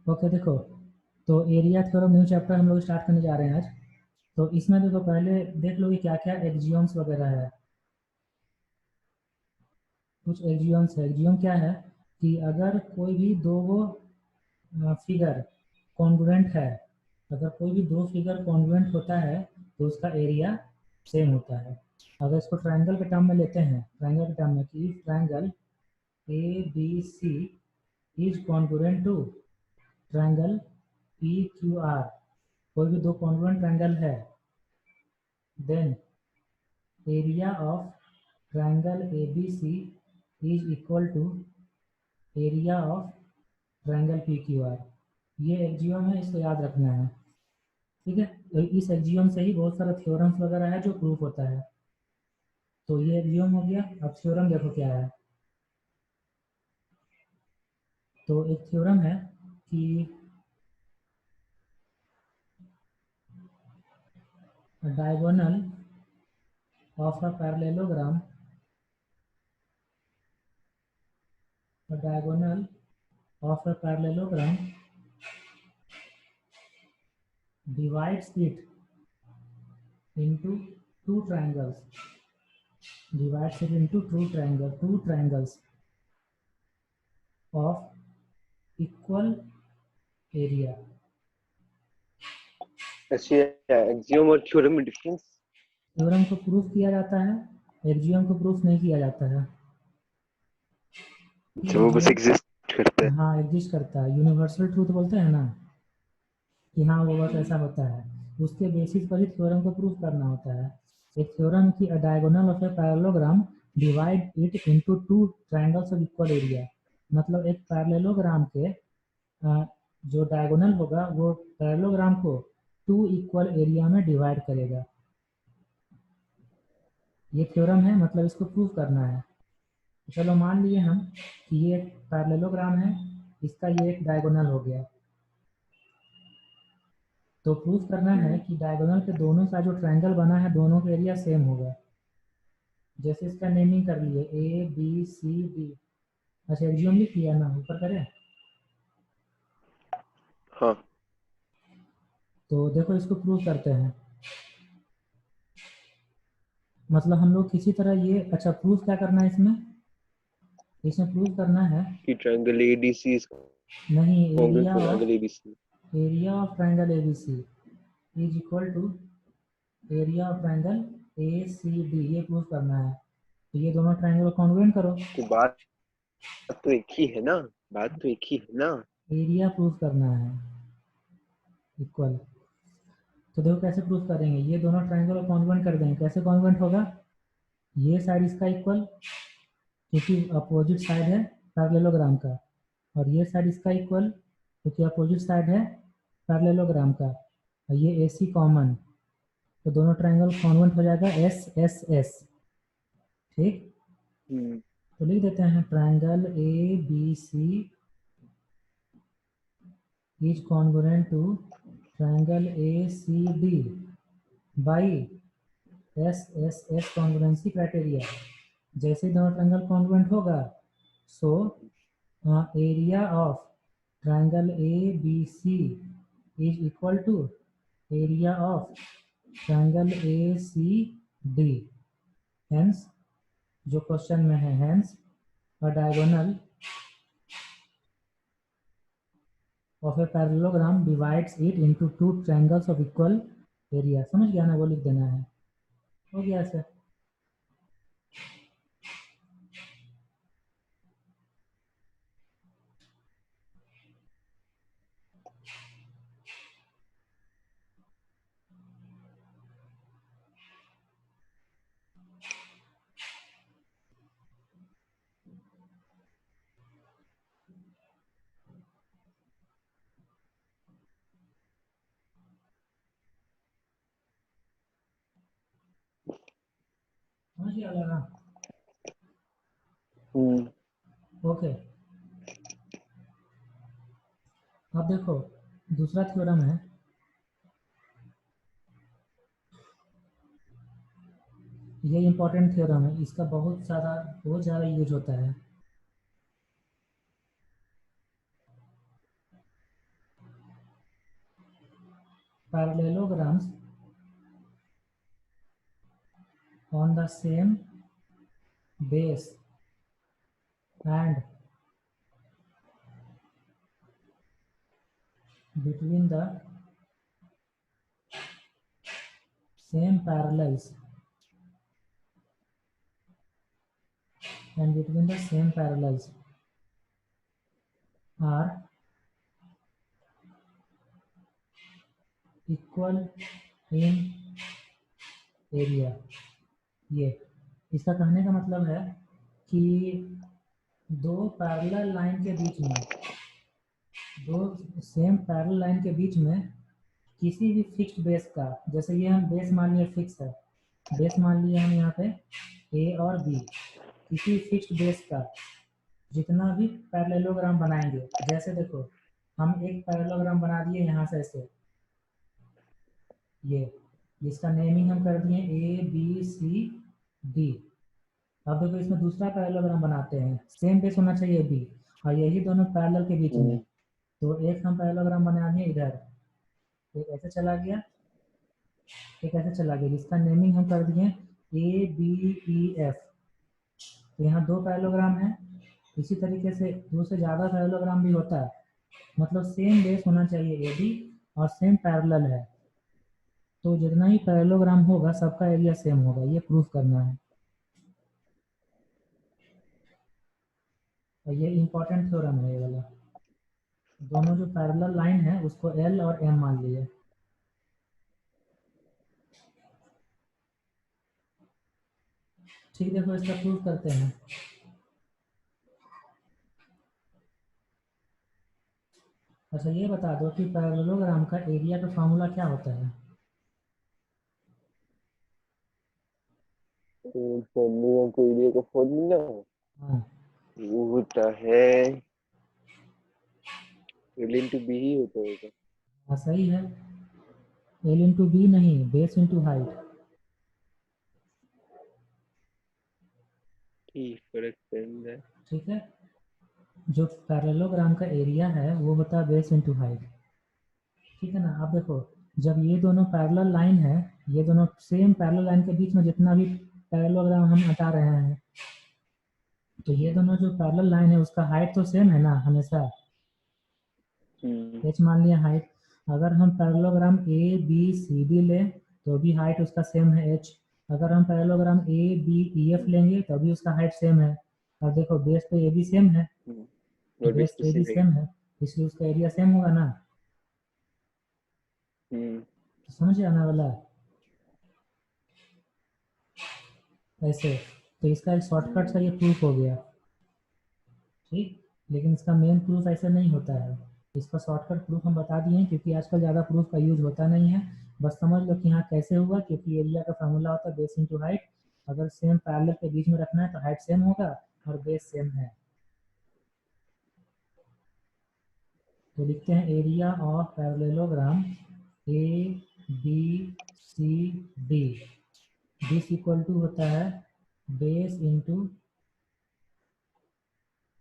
Okay देखो, तो area theorem new chapter हम लोग स्टार्ट करने जा रहे हैं आज। तो इसमें देखो पहले देख लो कि क्या क्या एक्जियोम्स वगैरह है। कुछ एक्जियोम्स है। एक्जियोम क्या है कि अगर कोई भी दो फिगर कॉन्ग्रुएंट है, अगर कोई भी दो फिगर कॉन्ग्रुएंट होता है तो उसका एरिया सेम होता है। अगर इसको ट्रायंगल के टर्म में लेते हैं, ट्रायंगल के टर्म में कि triangle A B C is congruent to triangle P Q R, कोई भी दो कॉन्ग्रुएंट ट्रायंगल है, then area of triangle A B C is equal to area of triangle P Q R. ये axiom है, इसको याद रखना है। ठीक है, तो इस एक्जियोम से ही बहुत सारा थ्योरम्स वगैरह है जो प्रूफ होता है। तो ये एक्जियोम हो गया। अब थ्योरम देखो क्या है। तो एक थ्योरम है कि diagonal of a parallelogram, diagonal of a parallelogram divides it into two triangles, divides it into two triangles of equal area। अच्छा, एक्सियम और थ्योरम में डिफरेंस? थ्योरम को प्रूफ किया जाता है, एक्सियम को प्रूफ नहीं किया जाता है। जो वो बस एग्जिस्ट करता है। हाँ, एग्जिस्ट करता है, यूनिवर्सल ट्रूथ बोलते हैं ना कि हाँ वो बस ऐसा होता है। उसके बेसिस पर ही थ्योरम को प्रूफ करना होता है। एक थ्योरम की diagonal of a parallelogram divide it into two triangles of equal area, मतलब एक पैरेललोग्राम के जो डायगोनल होगा वो पैरेललोग्राम को टू इक्वल एरिया में डिवाइड करेगा। ये थ्योरम है, मतलब इसको प्रूफ करना है। चलो मान लिए हम कि ये एक पैरेललोग्राम है, इसका ये एक डायगोनल हो गया। तो प्रूफ करना है कि डायगोनल के दोनों का जो ट्रायंगल बना है दोनों का एरिया सेम होगा। जैसे इसका नेमिंग कर लिए ए बी सी डी। अच्छा, एक्सियोम लिख लिया ना, ऊपर करें? हाँ, तो देखो इसको प्रूव करते हैं। मतलब हम लोग किसी तरह ये, अच्छा प्रूफ क्या करना है इसमें? इसमें प्रूव करना है कि ट्रायंगल एडीसी इज नहीं, congruent to triangle ABC. Area of triangle ABC is equal to area of triangle A C D, ये प्रूव करना है। तो ये दोनों ट्रायंगल कॉन्ग्रुएंट करो। तो बात तो एक ही है ना, बात तो एक ही है ना। एरिया प्रूव करना है इक्वल। तो देखो कैसे प्रूफ करेंगे, ये दोनों ट्रायंगल को कॉन्ग्रुएंट कर देंगे। कैसे कॉन्ग्रुएंट होगा? ये साइड इसका इक्वल, क्योंकि अपोजिट साइड है पैरेललोग्राम का, और ये साइड इसका इक्वल क्योंकि अपोजिट साइड है पैरेललोग्राम का, और ये ए सी कॉमन, तो दोनों ट्रायंगल कॉन्ग्रुएंट हो जाएगा एस एस एस। ठीक, तो लिख देते हैं triangle A B C is congruent to triangle A C D by S S S congruency criteria. जैसे दोनों ट्रायंगल कॉन्ग्रुएंट होगा, so area of triangle A B C is equal to area of triangle A C D. Hence, जो question में है, hence a diagonal of a parallelogram divides it into two triangles of equal area. समझ गया ना? वो लिख देना है। हो गया सर। समझ गया लगा? ओके, अब देखो दूसरा थ्योरम है। ये इंपॉर्टेंट थ्योरम है, इसका बहुत ज़्यादा यूज होता है। parallelograms on the same base and between the same parallels are equal in area। ये इसका कहने का मतलब है कि दो पैरेलल लाइन के बीच में, दो सेम पैरेलल लाइन के बीच में किसी भी फिक्स्ड बेस का, जैसे ये हम बेस मान लिए फिक्स है, बेस मान लिए हम यहाँ पे ए और बी, किसी फिक्स्ड बेस का जितना भी पैरेललोग्राम बनाएंगे, जैसे देखो हम एक पैरेललोग्राम बना दिए यहाँ से ऐसे, ये जिसका नेमिंग हम कर दिए ए बी सी डी। अब देखो इसमें दूसरा पैरेललोग्राम बनाते हैं, सेम बेस होना चाहिए बी, और यही दोनों पैरेलल के बीच में, तो एक हम पैरेललोग्राम बना दिए इधर, एक ऐसे चला गया, एक ऐसे चला गया, जिसका नेमिंग हम कर दिए ए बी ई एफ। तो यहाँ दो पैरेललोग्राम है, इसी तरीके से दो से ज़्यादा पैरेललोग्राम भी होता है, मतलब सेम बेस होना चाहिए ए बी और सेम पैरेलल है, तो जितना ही पैरेललोग्राम होगा सबका एरिया सेम होगा, ये प्रूफ करना है। और ये इम्पोर्टेंट थ्योरम है ये वाला। दोनों जो पैरेलल लाइन है उसको एल और एम मान लिए। ठीक, देखो इसका प्रूफ करते हैं। अच्छा ये बता दो कि पैरेललोग्राम का एरिया का फार्मूला क्या होता है? फॉर्मूला को एरिया का फॉर्मूला हाँ वो होता है एल इंटू बी ही होता होगा। हाँ सही है, एल इंटू बी नहीं, बेस इंटू हाइट। ठीक, करेक्ट है। ठीक है, जो पैरेललोग्राम का एरिया है वो होता है बेस इंटू हाइट। ठीक है ना। अब देखो जब ये दोनों पैरेलल लाइन है, ये दोनों सेम पैरेलल लाइन के बीच में जितना भी पैरेललोग्राम हम हटा रहे हैं, तो ये दोनों जो पैरेलल लाइन है उसका हाइट तो सेम है ना हमेशा, एच मान लिया हाइट। अगर हम parallelogram A B C D लें तो भी हाइट उसका सेम है एच। अगर हम parallelogram A B E F लेंगे तो भी उसका हाइट सेम है। और देखो बेस तो ए बी सेम है, और भी base A be specific same है, इसलिए उसका एरिया सेम होगा ना। तो समझ आना वाला ऐसे, तो इसका एक शॉर्टकट सा ये प्रूफ हो गया। ठीक, लेकिन इसका मेन प्रूफ ऐसे नहीं होता है, इसका शॉर्टकट प्रूफ हम बता दिए हैं क्योंकि आजकल ज़्यादा प्रूफ का यूज होता नहीं है। बस समझ लो कि यहाँ कैसे हुआ, क्योंकि एरिया का फार्मूला होता है बेस इंटू हाइट। अगर सेम पैरेलल के बीच में रखना है तो हाइट सेम होगा और बेस सेम है। तो लिखते हैं area of parallelogram A B C D, this equal to होता है बेस इंटू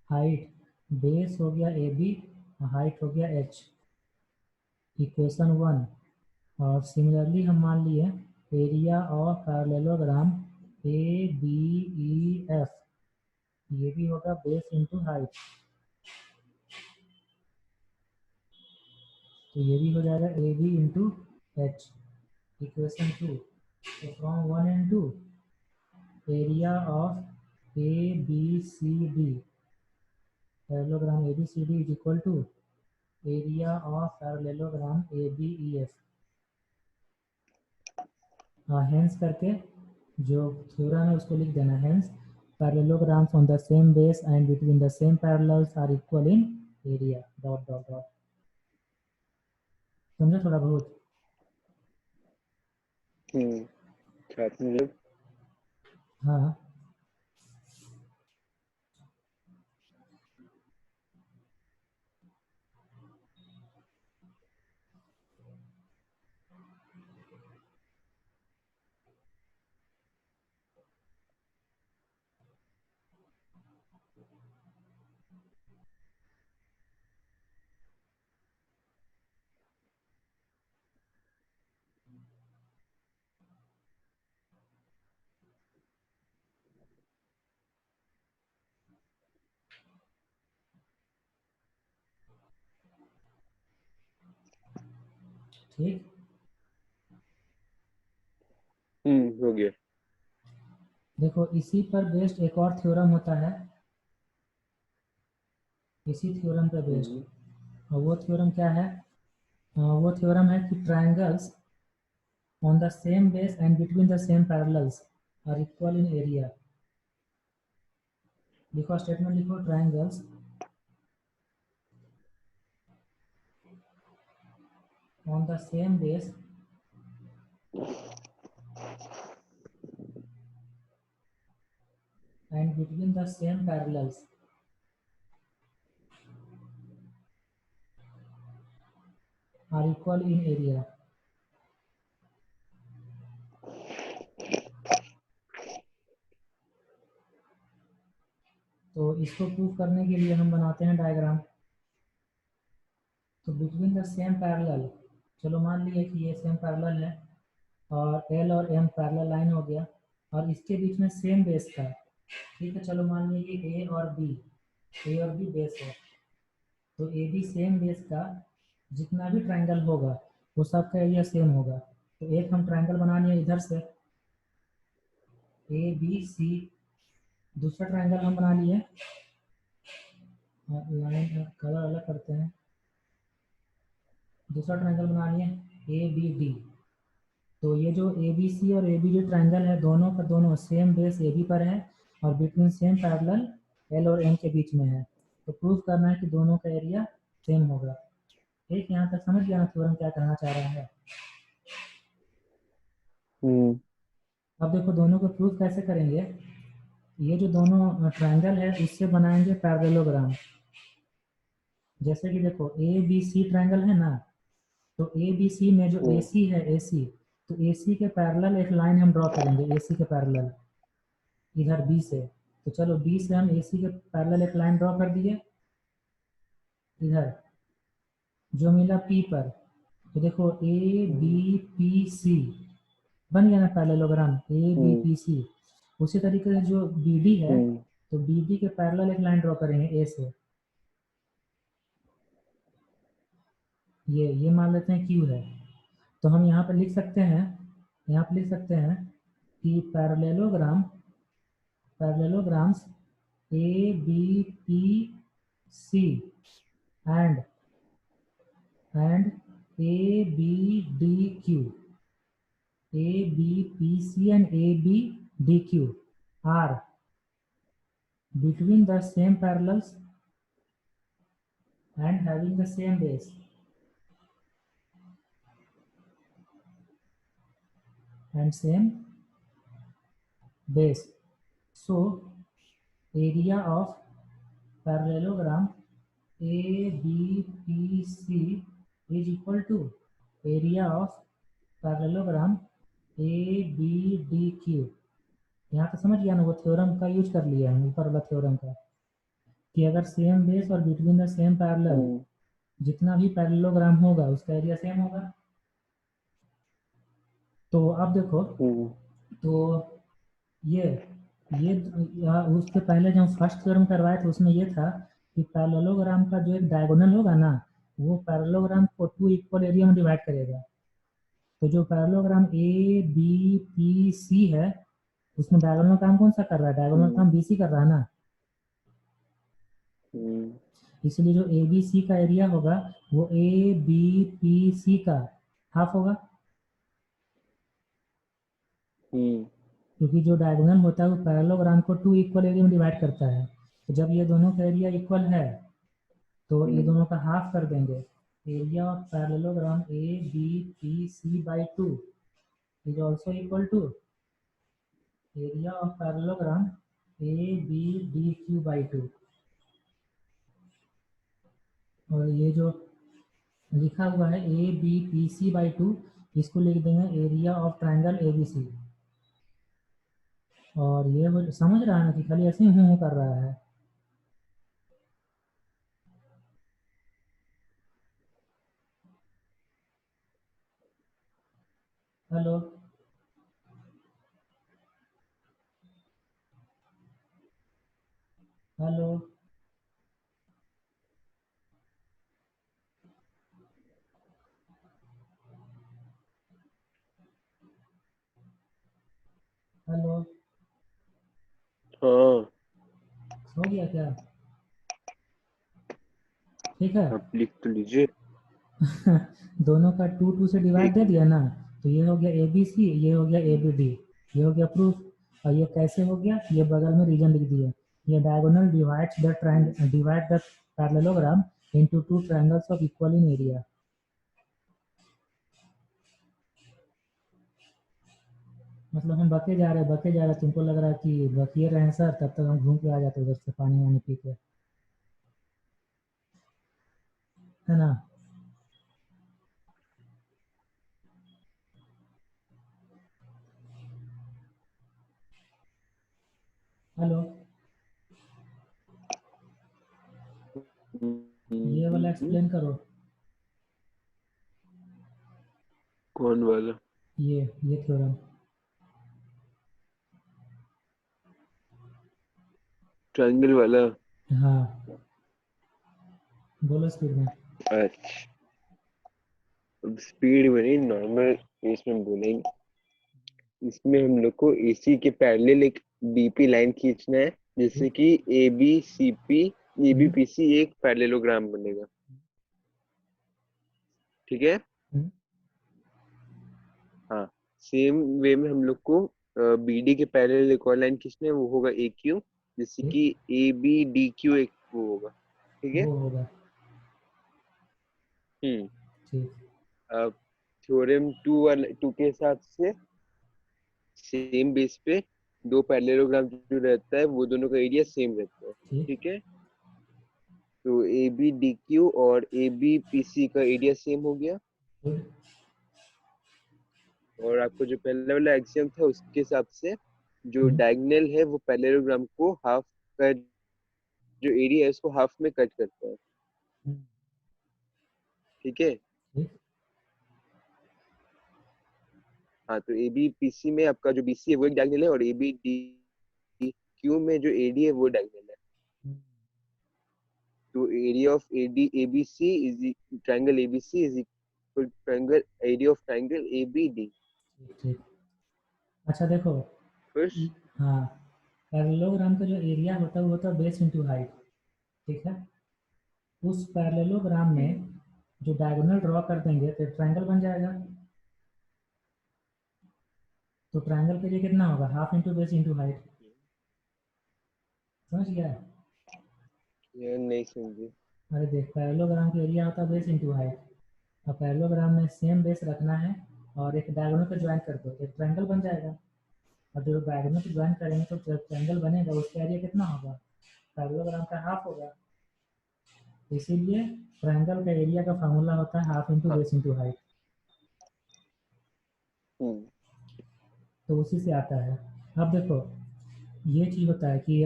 हाइट। बेस हो गया ए बी, हाइट हो गया एच, इक्वेशन 1। और सिमिलरली हम मान लिए area of parallelogram A B E F, ये भी होगा बेस इंटू हाइट, तो ये भी हो जाएगा A B into H, equation 2। तो from 1 and 2 area of A B C D, parallelogram A B C D is equal to area of parallelogram A B E F. Hence करके जो theorem है उसको लिख देना, hence parallelograms on the same base and between the same parallels are equal in area dot dot dot. समझे थोड़ा बहुत? हाँ ठीक। हो गया। देखो इसी पर बेस्ड एक और थ्योरम होता है, इसी थ्योरम पर बेस्ड, और वो थ्योरम क्या है? वो थ्योरम है कि triangles on the same base and between the same parallels are equal in area। लिखो स्टेटमेंट, लिखो triangles on the same base and between the same parallels are equal in area। तो इसको prove करने के लिए हम बनाते हैं डायग्राम। तो बिटवीन द सेम पैरेलल, चलो मान लिए कि ये सेम पैरेलल है और एल और एम पैरेलल लाइन हो गया, और इसके बीच में सेम बेस था। ठीक है, चलो मान लीजिए ए और बी बेस है। तो ए बी सेम बेस का जितना भी ट्रायंगल होगा वो सबका एरिया सेम होगा। तो एक हम ट्रायंगल बना लिए इधर से ए बी सी, दूसरा ट्रायंगल हम बना लिए, लाइन कलर अलग करते हैं, दूसरा ट्रायंगल बना लिए ए बी डी। तो ये जो ए बी सी और ए बी डी ट्रायंगल है, दोनों का दोनों सेम बेस ए बी पर है और बिटवीन सेम पैरेलल एल और एम के बीच में है। तो प्रूव करना है कि दोनों का एरिया सेम होगा। ठीक, यहाँ तक समझ गया ना थ्योरम क्या कहना चाह रहा है? अब देखो दोनों को प्रूव कैसे करेंगे। ये जो दोनों ट्रायंगल है उससे बनाएंगे पैरेललोग्राम। जैसे कि देखो ए बी सी ट्रायंगल है ना, तो ए बी सी में जो ए सी है, ए सी, तो ए सी के पैरेलल एक लाइन हम ड्रॉ करेंगे, ए सी के पैरेलल इधर बी से। तो चलो बी से हम ए सी के पैरेलल एक लाइन ड्रॉ कर दिए इधर, जो मिला पी पर। तो देखो ए बी पी सी बन गया ना parallelogram, A B P C. उसी तरीके से जो बी डी है, तो बी डी के पैरेलल एक लाइन ड्रॉ करेंगे ए से, ये मान लेते हैं क्यू है। तो हम यहाँ पर लिख सकते हैं, यहाँ पर लिख सकते हैं कि parallelograms A B P C and A B D Q, A B P C and A B D Q are between the same parallels and having the same base and same base। So area of parallelogram ABPC is equal to area of parallelogram ABDQ। यहाँ तो समझ गया ना, वो theorem का use कर लिया है ऊपर वाला थ्योरम का, कि अगर सेम बेस और बिटवीन द सेम पैरेलल जितना भी पैरेललोग्राम होगा उसका एरिया सेम होगा। तो अब देखो, तो ये उसके पहले जो हम फर्स्ट थ्योरम करवाए थे उसमें ये था कि पैरेललोग्राम का जो एक डायगोनल होगा ना, वो पैरेललोग्राम को 2 इक्वल एरिया में डिवाइड करेगा। तो जो parallelogram A B P C है उसमें डायगोनल काम कौन सा कर रहा है? डायगोनल काम बी सी कर रहा है ना। इसलिए जो ए बी सी का एरिया होगा वो ए बी पी सी का हाफ होगा, क्योंकि जो डायगोनल होता है वो पैरेललोग्राम को 2 इक्वल एरिया में डिवाइड करता है। तो जब ये दोनों का एरिया इक्वल है तो ये दोनों का हाफ कर देंगे। Area of parallelogram A B P C by 2 is also equal to area of parallelogram A B D Q by 2। और ये जो लिखा हुआ है A B P C by 2, इसको लिख देंगे area of triangle A B C. और ये वो समझ रहा है ना कि खाली ऐसे ही हूँ कर रहा है। हेलो, हेलो, हेलो, हाँ, हो गया क्या? ठीक है। आप लिख तो लीजिए। दोनों का 2 से डिवाइड एक दे मिनट। दिया ना, तो ये हो गया ए बी सी, ये हो गया ए बी डी, ये हो गया प्रूफ। और ये कैसे हो गया, ये बगल में रीजन लिख दिए। ये diagonal divide the parallelogram into two triangles of equal in area. मतलब हम बके जा रहे हैं, तुमको लग रहा है कि बकिए रहे हैं सर, तब तक हम घूम के आ जाते उधर से पानी वानी पी के, है ना। हेलो, ये वाला एक्सप्लेन करो। कौन वाला? ये थ्योरम। ट्रायंगल वाला? हाँ, बोलो स्पीड में। अच्छा, अब स्पीड में नहीं, नॉर्मल इसमें बोलेंगे। इसमें हम लोग को एसी के पैरेलल एक बीपी लाइन खींचना है, जिससे कि A B C P A B hmm, P C एक पैरेललोग्राम बनेगा। ठीक है। हम्म, हाँ, सेम वे में हम लोग को बीडी के पैरेलल एक और लाइन खींचना है, वो होगा ए क्यू, जिससे ठीक, कि ए बी डी क्यू एक वो होगा। ठीक है। वो होगा। हम्म। ठीक। अब थ्योरम टू के हिसाब से सेम बेस पे दो पैरेललोग्राम जो रहता है वो दोनों का एरिया सेम रहता है। ठीक। ठीक है। तो ए बी डी क्यू और ए बी पी सी का एरिया सेम हो गया। गुड। और आपको जो पहले वाला एक्सियम था उसके हिसाब से जो हम्म, डायगोनल है वो पैरेललोग्राम को हाफ का जो एरिया है उसको हाफ में कट करता है। हम्म, ठीक है। ठीक। हाँ, तो ए बी पी सी में आपका जो बी सी है वो एक डायगोनल है, और ए बी डी क्यू में जो ए डी है वो डायगोनल है। हम्म, तो area of A D A B C is triangle A B C is equal triangle area of triangle A B D. ठीक। ठीक। अच्छा देखो, खुश? हाँ, पैरेललोग्राम का जो एरिया होता है वो होता है बेस इंटू हाइट। ठीक है। उस पैरेललोग्राम में जो डायगोनल ड्रॉ कर देंगे तो ट्रायंगल बन जाएगा। तो ट्रायंगल के लिए कितना होगा, half into base into height. समझ गया? ये नहीं समझे। अरे देख, पैरेललोग्राम का एरिया होता है बेस इंटू हाइट। अब पैरेललोग्राम में सेम बेस रखना है और एक डायगोनल को ज्वाइन कर दो तो एक ट्रायंगल बन जाएगा। और जो डायगोनल को ज्वाइन करेंगे तो जब ट्रायंगल बनेगा उसका एरिया कितना होगा, पैरेललोग्राम का हाफ होगा। इसीलिए ट्रायंगल का एरिया का फार्मूला होता है हाफ इंटू हाँ। Base into height. हम्म। तो उसी से आता है। अब देखो, ये चीज होता है कि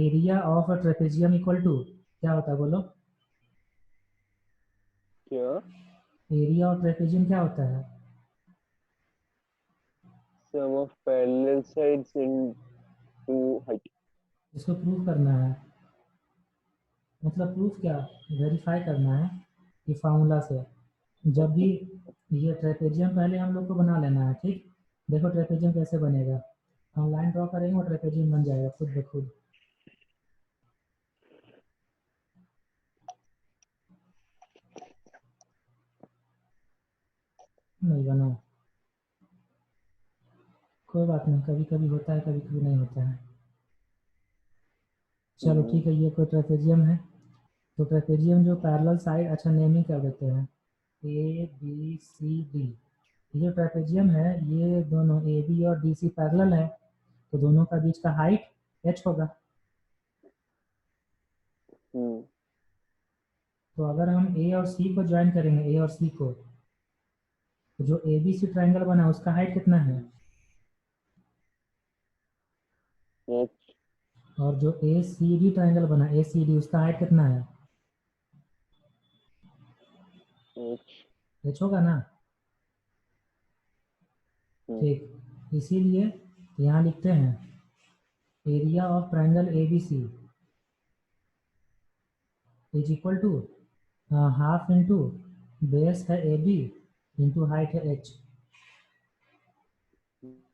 area of trapezium equal to क्या होता है, बोलो। क्या? एरिया ऑफ ट्रेपेजियम क्या होता है? Sum of parallel sides into height. इसको प्रूव करना है। मतलब प्रूफ क्या, वेरीफाई करना है कि फार्मूला से। जब भी ये ट्रेपेजियम पहले हम लोग को बना लेना है, ठीक। देखो ट्रेपेजियम कैसे बनेगा, हम लाइन ड्रॉ करेंगे और ट्रेपेजियम बन जाएगा खुद ब खुद। नहीं बना, कोई बात नहीं, कभी कभी होता है कभी कभी नहीं होता है। चलो हम्म। ठीक है, ये कोई ट्रेपेजियम है। तो ट्रेपेजियम जो पैरेलल साइड, अच्छा नेमिंग कर देते हैं, ए बी सी डी। ये जो ट्रेपेजियम है ये दोनों ए बी और डी सी पैरेलल है, तो दोनों का बीच का हाइट एच होगा। हम्म। तो अगर हम ए और सी को ज्वाइन करेंगे, ए और सी को, तो जो ए बी सी ट्राइंगल बना उसका हाइट कितना है, एच। और जो ए सी डी ट्राइंगल बना ए सी डी उसका हाइट कितना है, एच। एच होगा ना। हम्म। ठीक, इसीलिए यहाँ लिखते हैं area of triangle A B C is equal to half into base है ए बी इंटू हाइट है एच।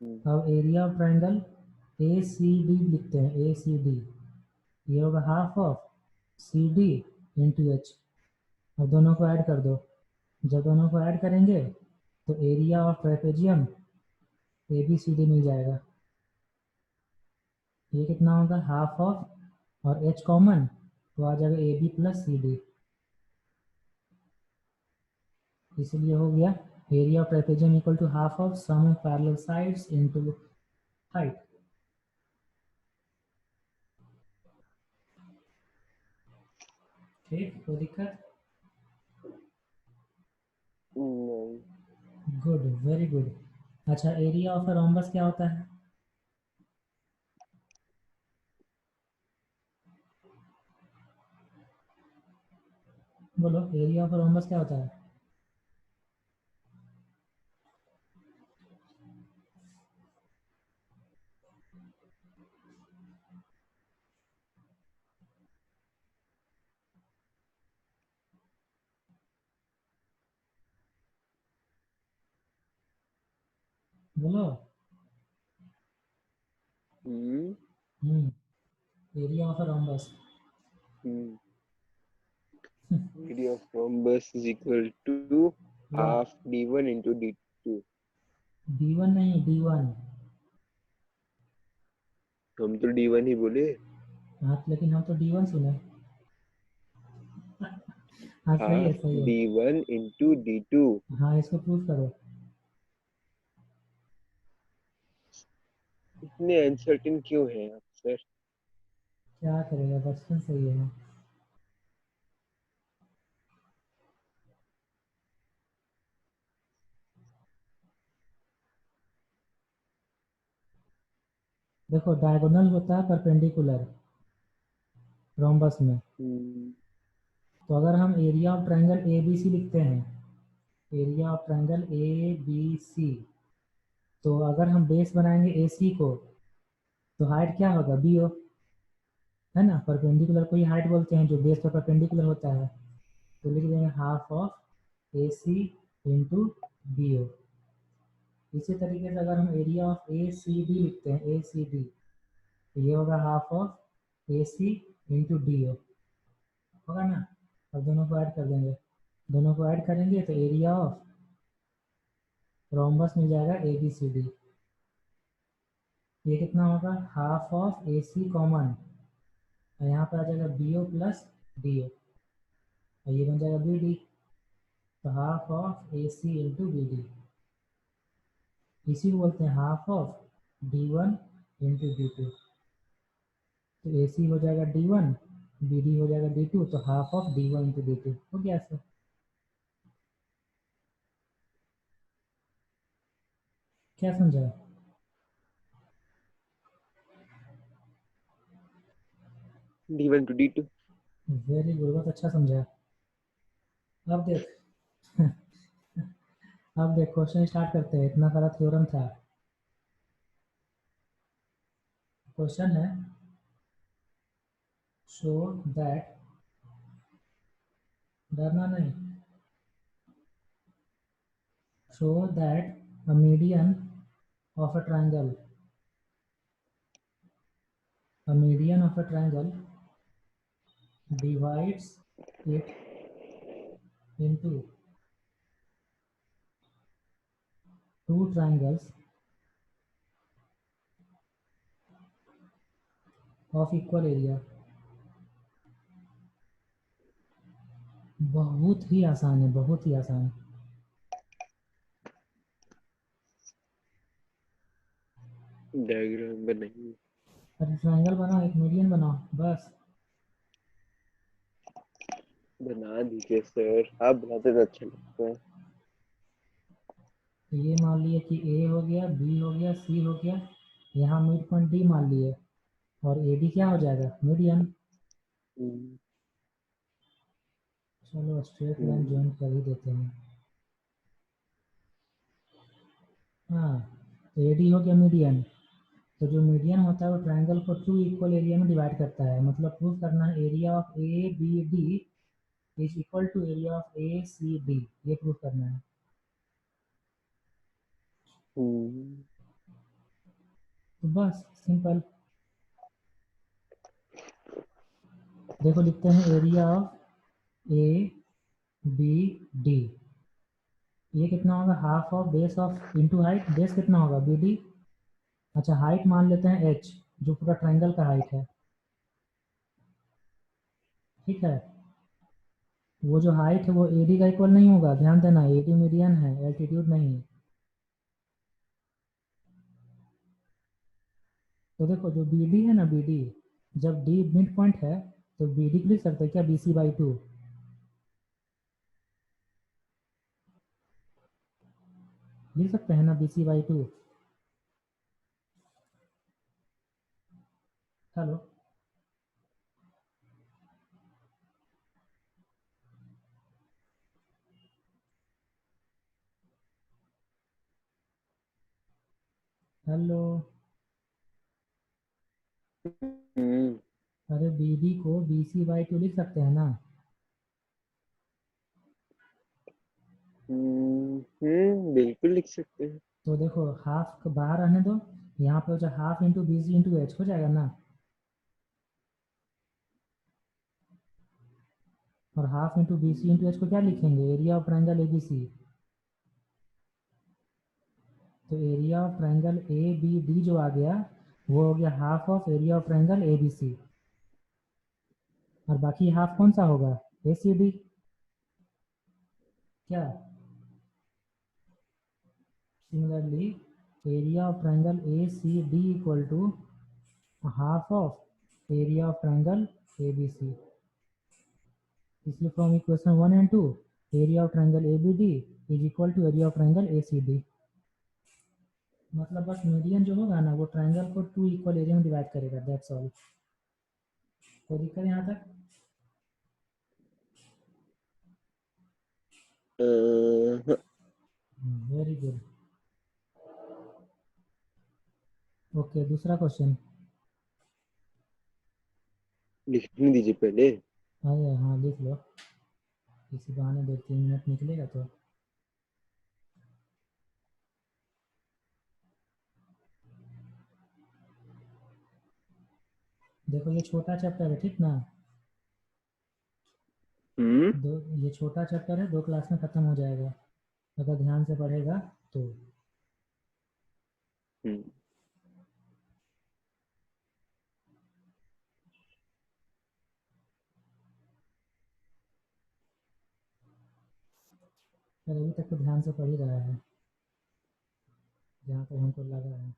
अब area of triangle A C D लिखते हैं, ए सी डी, ये होगा half of C D into H. अब दोनों को ऐड कर दो, जब दोनों को ऐड करेंगे तो area of trapezium A B C D मिल जाएगा। ये कितना होगा, हाफ ऑफ और एच कॉमन तो आ जाएगा A B plus C D, इसलिए हो गया area of trapezium equal to half of sum of parallel sides into height. ठीक, कोई दिक्कत? नहीं। Good, very good. अच्छा, एरिया ऑफ अ रोम्बस क्या होता है? बोलो, एरिया ऑफ अ रोम्बस क्या होता है? बोलो। Area of a rhombus. Area of rhombus is equal to what? half d1 into d2. D1 नहीं, D1। हम तो d1 ही बोले। हाँ, लेकिन हम तो D1 सुने। हाँ, सही है, half सही है। d1 into d2. हाँ, इसको प्रूफ करो। इतने अनसर्टेन क्यों हैं आप सर? क्या करेगा, बचपन सही है। देखो, डायगोनल होता है परपेंडिकुलर रोम्बस में। तो अगर हम area of triangle A B C लिखते हैं, area of triangle A B C, तो अगर हम बेस बनाएंगे ए सी को तो हाइट क्या होगा, बी ओ, है ना। परपेंडिकुलर को ही हाइट बोलते हैं, जो बेस पर परपेंडिकुलर होता है। तो लिख देंगे half of A C into B O. इसी तरीके से अगर हम area of A C D लिखते हैं, ए सी डी, तो ये होगा half of A C into D O, होगा ना। अब दोनों को ऐड कर देंगे, दोनों को ऐड करेंगे तो एरिया ऑफ रोम्बस मिल जाएगा ए बी सी डी। ये कितना होगा, half of A C common, और यहाँ पर आ जाएगा B O plus D O, और ये बन जाएगा बी डी। तो half of A C into B D, इसी को बोलते हैं half of D one into D two. तो ए सी हो जाएगा डी वन, बी डी हो जाएगा डी टू, तो half of D one into D two हो गया सर। क्या समझा? d1 to d2. Very good, बहुत अच्छा समझा। अब देख अब देख, क्वेश्चन स्टार्ट करते हैं। इतना सारा थ्योरम था। क्वेश्चन है, शो दैट, डरना नहीं, show that a median of a triangle, a median of a triangle divides it into two triangles of equal area। बहुत ही आसान है, बहुत ही आसान। डायग्राम बनाइए। अरे ट्रायंगल बनाओ, एक मीडियन बनाओ बस। बना दीजिए सर, आप बनाते तो अच्छा लगता है। तो ये मान लिए कि ए हो गया, बी हो गया, सी हो गया, यहाँ मिड पॉइंट डी मान लिए, और ए डी क्या हो जाएगा, मीडियन। हम्म, चलो स्ट्रेट लाइन हम्म, ज्वाइन कर ही देते हैं। हाँ, तो ए डी हो गया मीडियन। तो जो मीडियन होता है वो ट्रायंगल को टू इक्वल एरिया में डिवाइड करता है। मतलब प्रूफ करना है area of A B D is equal to area of A C D, ये प्रूफ करना है। हम्म। तो बस सिंपल। देखो लिखते हैं area of A B D, ये कितना होगा, half of base of into height, base कितना होगा बी डी। अच्छा हाइट मान लेते हैं एच, जो पूरा ट्राइंगल का हाइट है, ठीक है। वो जो हाइट है वो ए डी का इक्वल नहीं होगा, ध्यान देना, ए डी मीडियन है, एल्टीट्यूड नहीं है। तो देखो जो बी डी है ना, बी डी, जब डी मिड पॉइंट है तो बी डी लिख सकते हैं क्या, बी सी बाई टू, लिख सकते हैं ना, B C by two. Hello, hello. Hmm अरे बी डी को बी सी बाई टू लिख सकते हैं ना। बिल्कुल लिख सकते हैं। तो देखो हाफ बाहर आने दो, यहाँ पे हो जाए half into B C into H, हो जाएगा ना। और half into B C into H को क्या लिखेंगे, area of triangle A B C. तो area of triangle A B D जो आ गया, वो हो गया half of area of triangle A B C, और बाकी हाफ कौन सा होगा, ए सी डी, क्या। Similarly area of triangle A C D equal to half of area of triangle A B C. इसलिए from equation 1 and 2, area of triangle A B D is equal to area of triangle A C D. मतलब बस median जो होगा ना, वो triangle को 2 equal area में divide करेगा, दैट्स ऑल। कोई दिक्कत यहाँ तक। हाँ, वेरी गुड। ओके दूसरा क्वेश्चन। लिखने दीजिए पहले। अरे हाँ लिख लो, इसी बहाने 2-3 मिनट निकलेगा तो। देखो ये छोटा चैप्टर है, ठीक ना। हम्म दो, ये छोटा चैप्टर है, 2 क्लास में ख़त्म हो जाएगा अगर ध्यान से पढ़ेगा तो। हम्म पर अभी तक तो ध्यान से पढ़ ही रहा है, जहाँ तक हमको लगा है।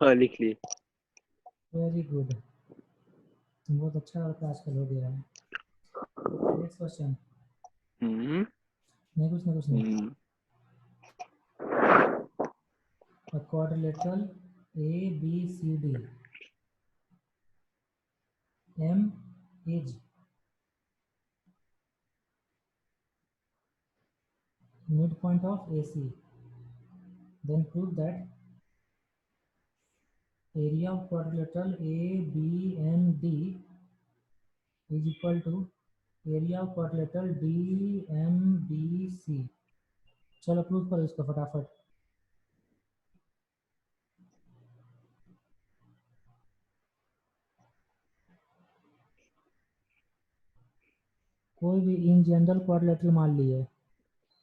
हाँ लिख लिए। वेरी गुड, बहुत अच्छा आपका आजकल हो गया है। Next question. हम्म नहीं कुछ नहीं, कुछ नहीं। हम्म A quadrilateral A B C D, M is midpoint of AC, then prove that area of quadrilateral A B and D is equal to area of quadrilateral D M B C। चलो prove करो इसको फटाफट। कोई भी in general quadrilateral मान लिए,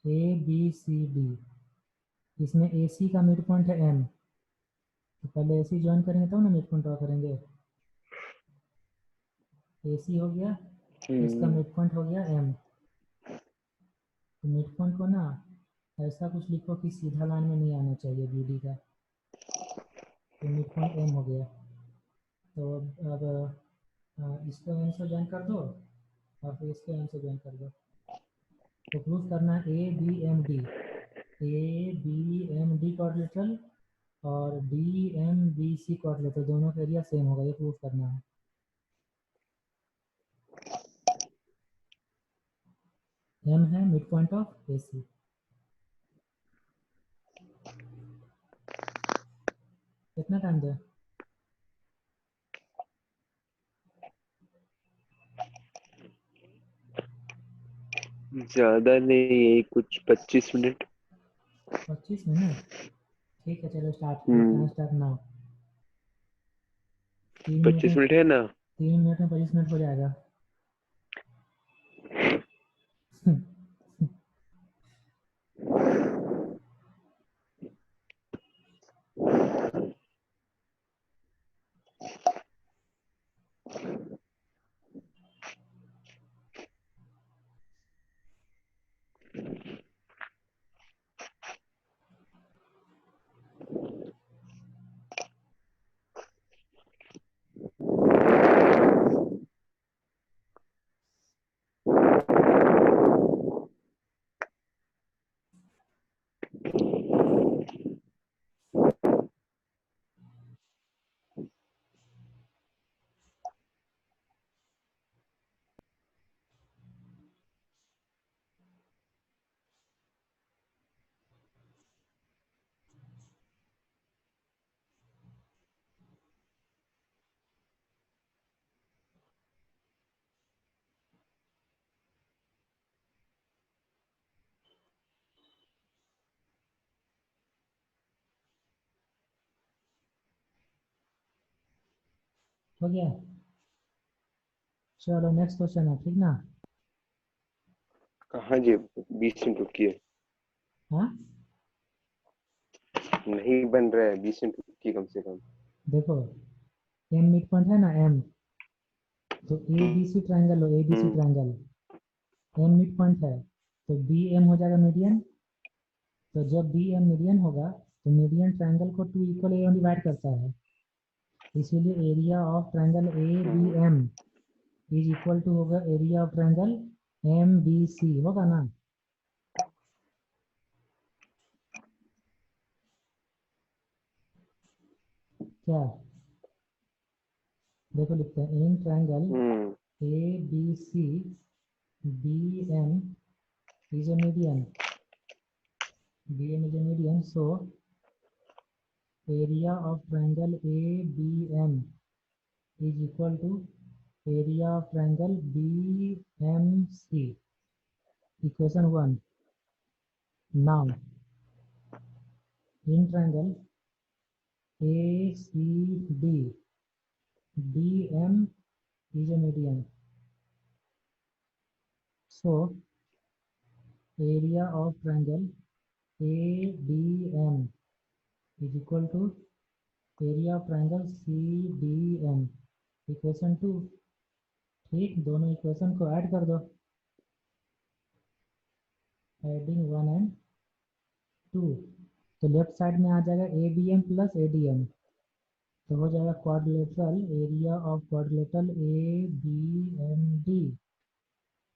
A B C D, इसमें ए सी का मिड पॉइंट है एम, तो पहले ए सी ज्वाइन करेंगे तब ना मिड पॉइंट ड्रॉ करेंगे। ए सी हो गया, इसका हम्म मिड पॉइंट हो गया एम। तो मिड पॉइंट को ना ऐसा कुछ लिखो कि सीधा लाइन में नहीं आना चाहिए बी डी का, तो मिड पॉइंट एम हो गया। तो अब इसको एम से ज्वाइन कर दो, और फिर इसको एम से ज्वाइन कर दो। तो प्रूफ करना है A B M D, A B M D quadrilateral और D M B C quadrilateral, दोनों का एरिया सेम होगा, ये प्रूफ करना है। एम है मिड पॉइंट ऑफ ए सी। कितना टाइम दे, ज्यादा नहीं, यही कुछ 25 मिनट। 25 मिनट। ठीक है, चलो start. You can hmm. Start now. 3 minute 25 में, मिनट है ना? 3 मिनट में 25 मिनट हो जाएगा। हो गया। चलो नेक्स्ट क्वेश्चन है, ठीक ना? कहाँ जी? 20 मिनट रुकिए। हाँ, नहीं बन रहा है, 20 मिनट रुकिए कम से कम। देखो, एम मिड पॉइंट है ना, एम। तो ए बी सी ट्रायंगल हो, A B C hmm. Triangle. M mid point है, तो बी एम हो जाएगा मीडियन। तो जब बी एम मीडियन होगा, तो मीडियन ट्रायंगल को टू इक्वल एरिया में डिवाइड करता है। इसीलिए area of triangle A B hmm. M is equal to होगा area of triangle M B C, होगा ना? क्या? देखो लिखते हैं, in triangle hmm. A B C B M is a median, B M is a median, so area of triangle ABM is equal to area of triangle BMC. Equation 1. Now, in triangle ACB, BM is a median. So, area of triangle ABM is equal to area of triangle CDM. Equation 2. ठीक, दोनों equation को add कर दो। Adding 1 and 2, तो left side में आ जाएगा A B M plus A D M. तो हो जाएगा quadrilateral area of quadrilateral A B M D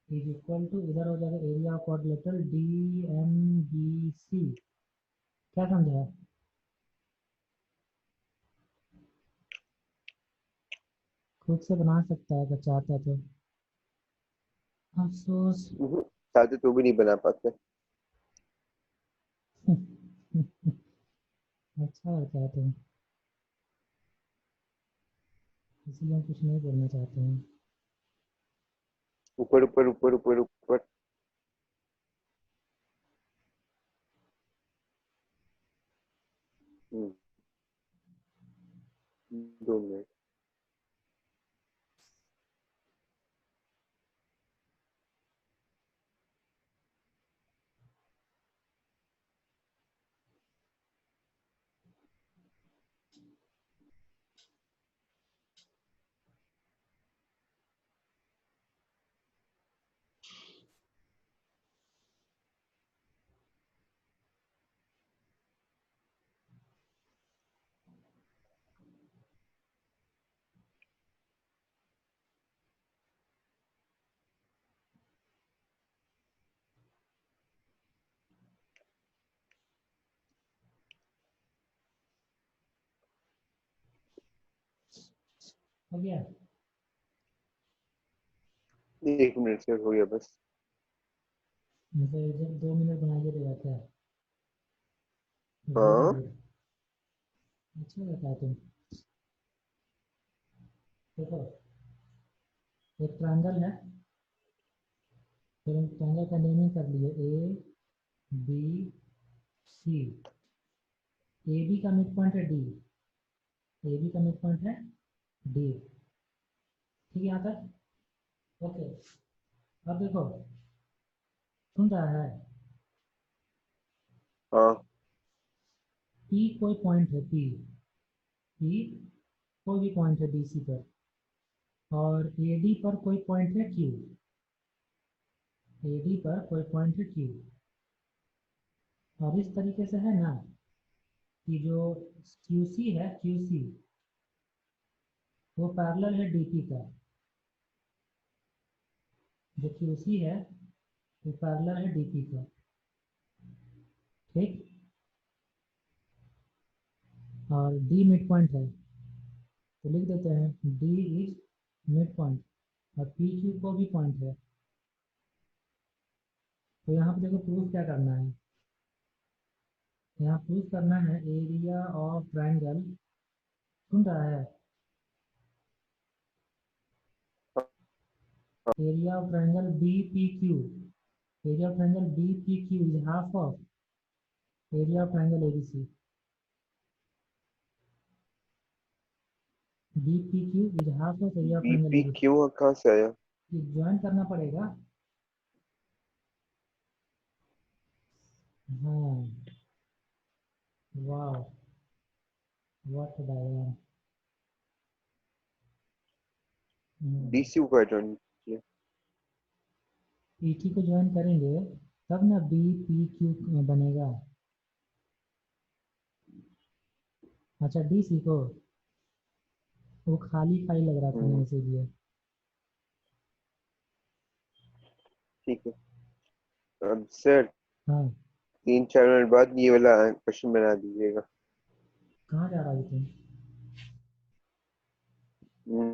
is equal to, इधर हो जाएगा area of quadrilateral D M B C. क्या समझा? खुद से बना सकता है अगर चाहता है तो। अफसोस। साथ तो भी नहीं बना पाते। अच्छा होता है तुम, इसलिए हम कुछ नहीं बोलना चाहते हैं। ऊपर ऊपर ऊपर ऊपर ऊपर। हम्म, 2 मिनट। हो गया। 1 मिनट से हो गया बस। मतलब जब 2 मिनट बनाइए तो क्या? वेरी हाँ। गुड। अच्छा बताया तुम। देखो, एक ट्रायंगल है, फिर ट्रायंगल का नेमिंग कर लिए A B C. A B का मिड पॉइंट है डी, ए बी का मिड पॉइंट है डी। ठीक है यहाँ तक? ओके। अब देखो, सुन रहा है? हाँ पी कोई पॉइंट है, पी पी कोई भी पॉइंट है डी सी पर, और ए डी पर कोई पॉइंट है क्यू, ए डी पर कोई पॉइंट है क्यू। और इस तरीके से है ना कि जो क्यू सी है, क्यू सी वो पैरेलल है डी पी का। जो क्यू सी है वो पैरेलल है डी पी का। ठीक। और डी मिड पॉइंट है, तो लिख देते हैं डी इज मिड पॉइंट, और पी क्यू को भी पॉइंट है। तो यहाँ पे देखो प्रूफ क्या करना है, यहाँ प्रूफ करना है एरिया ऑफ ट्रायंगल। सुन रहा है? Area of triangle B P Q, area of triangle B P Q is half of area of triangle A B C. B P Q is half of area of triangle A BP B C. क्यों कहाँ से आया? ये join करना पड़ेगा। हाँ, वाह, what diagram. DC का जॉइन किया। पी क्यू को ज्वाइन करेंगे तब ना बी पी क्यू बनेगा। अच्छा, डी सी को वो खाली खाली लग रहा था ना, इसीलिए। ठीक है। अब सर हाँ, 3-4 मिनट बाद ये वाला क्वेश्चन बना दीजिएगा। कहाँ जा रहा है तुम? हम्म,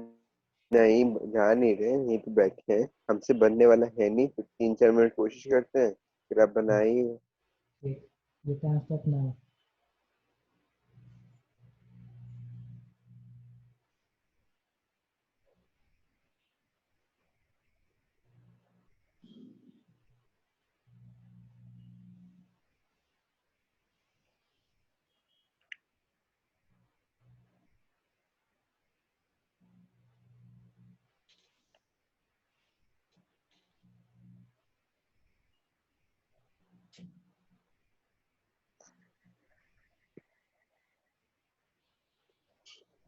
नहीं जा नहीं रहे, यहीं पे बैठे हैं, हमसे बनने वाला है नहीं, तो 3-4 मिनट कोशिश करते हैं, फिर आप बनाइए। ठीक, ये टाइम स्टॉप ना।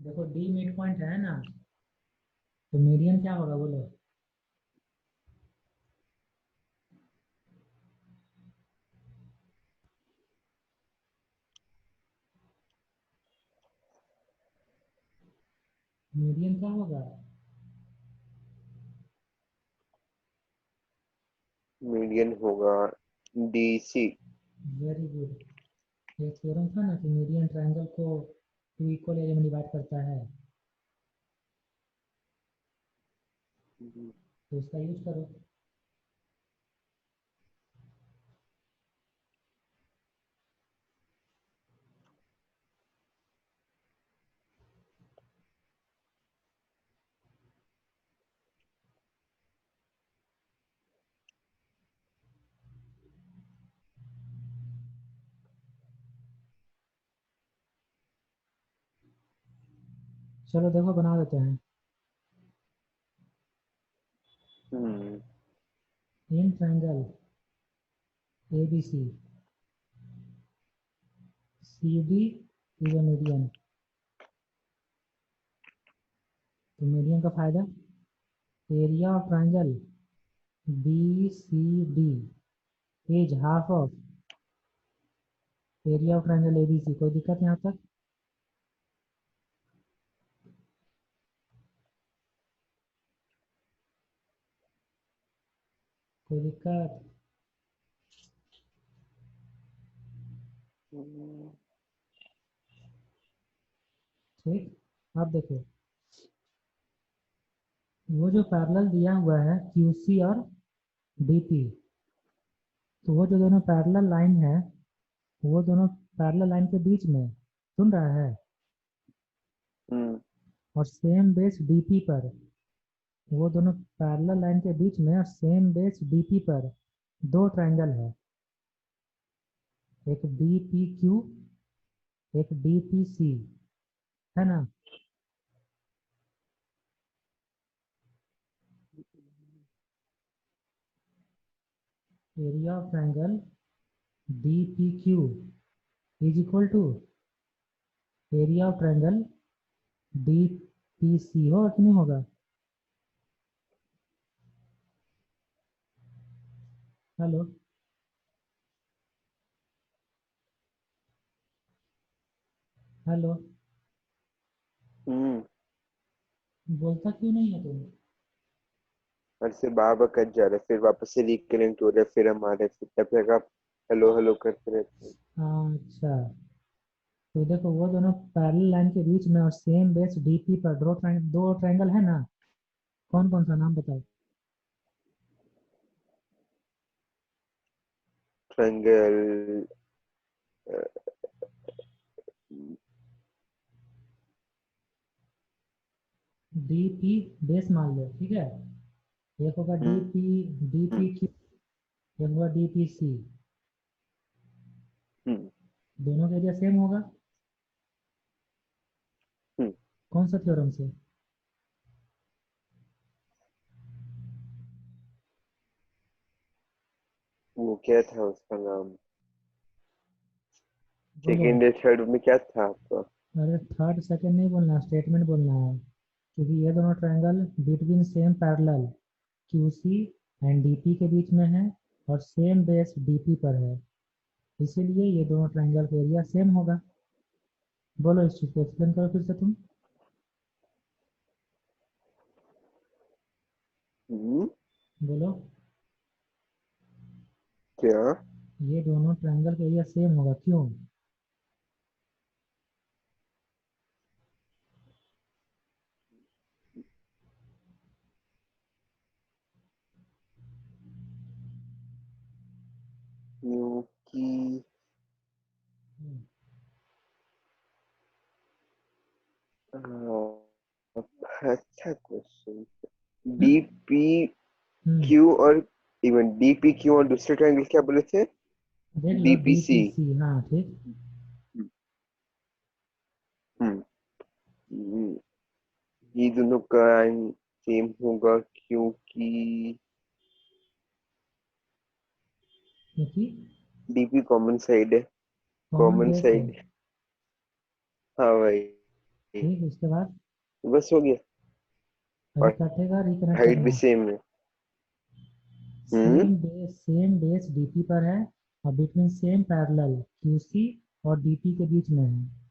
देखो डी मिड पॉइंट है ना, तो मीडियन क्या होगा बोलो? मीडियन क्या होगा? मीडियन होगा डीसी। Very good. ये थ्योरम था ना कि मीडियन ट्रायंगल को टू इक्वल एरिया में डिवाइड करता है, तो इसका यूज करो। चलो देखो बना देते हैं। Hmm in triangle A B C, C D is a median. तो मीडियन का फायदा, area of triangle B C D is half of area of triangle A B C. कोई दिक्कत यहाँ तक? कोई दिक्कत? ठीक। अब देखो, वो जो पैरेलल दिया हुआ है क्यू सी और डी पी, तो वो जो दोनों पैरेलल लाइन है, वो दोनों पैरेलल लाइन के बीच में, सुन रहा है? हम्म और सेम बेस डीपी पर, वो दोनों पैरेलल लाइन के बीच में और सेम बेस डीपी पर दो ट्रायंगल है, एक डी पी क्यू, एक डी पी सी, है ना। Area of triangle D P Q is equal to area of triangle D P C, होगा कि नहीं होगा? Hello, hello, hmm. बोलता क्यों नहीं है तुम? और से बार बार कट जा रहा है, फिर वापस से रिकनेक्ट हो रहा है, फिर हमारे फिर तब तक आप हेलो हेलो करते रहते हैं। हाँ, अच्छा। तो देखो वो दोनों पैरेलल लाइन के बीच में और सेम बेस डीपी पर दो ट्रायंगल है ना, कौन कौन सा नाम बताओ? ट्रायंगल डीपी बेस मान लो, ठीक है। एक होगा डीपी, डीपी क्यू, एक होगा डीपी सी। हम्म दोनों का एरिया सेम होगा, हम्म। कौन सा थ्योरम से? वो क्या था उसका नाम, बोलो। सेकेंड या थर्ड में क्या था आपका? अरे थर्ड सेकंड नहीं बोलना, स्टेटमेंट बोलना है। क्योंकि ये दोनों triangle between same parallel Q C and DP के बीच में है और सेम बेस डीपी पर है, इसीलिए ये दोनों ट्रायंगल का एरिया सेम होगा। बोलो, इस चीज को एक्सप्लेन करो फिर से तुम। हम्म। बोलो। क्या? ये दोनों ट्रायंगल का एरिया सेम होगा, क्यों? क्योंकि हम्म, अच्छा क्वेश्चन। हाँ? डी पी हम्म, क्यू और इवन डी पी क्यू और दूसरे ट्रायंगल क्या बोले थे? देख लो डी पी सी। डीपीसी, हाँ ठीक। हम्म। हम्म, ये दोनों का सेम होगा क्योंकि क्योंकि डीपी कॉमन साइड है। कॉमन कॉमन बेस है। साइड। हाँ भाई। ठीक, उसके बाद बस हो गया। अभी और कटेगा, रिकनेक्ट हाइट भी करना। सेम है। हम्म। सेम बेस डीपी पर है और बिटवीन सेम पैरेलल क्यूसी और डीपी के बीच में है।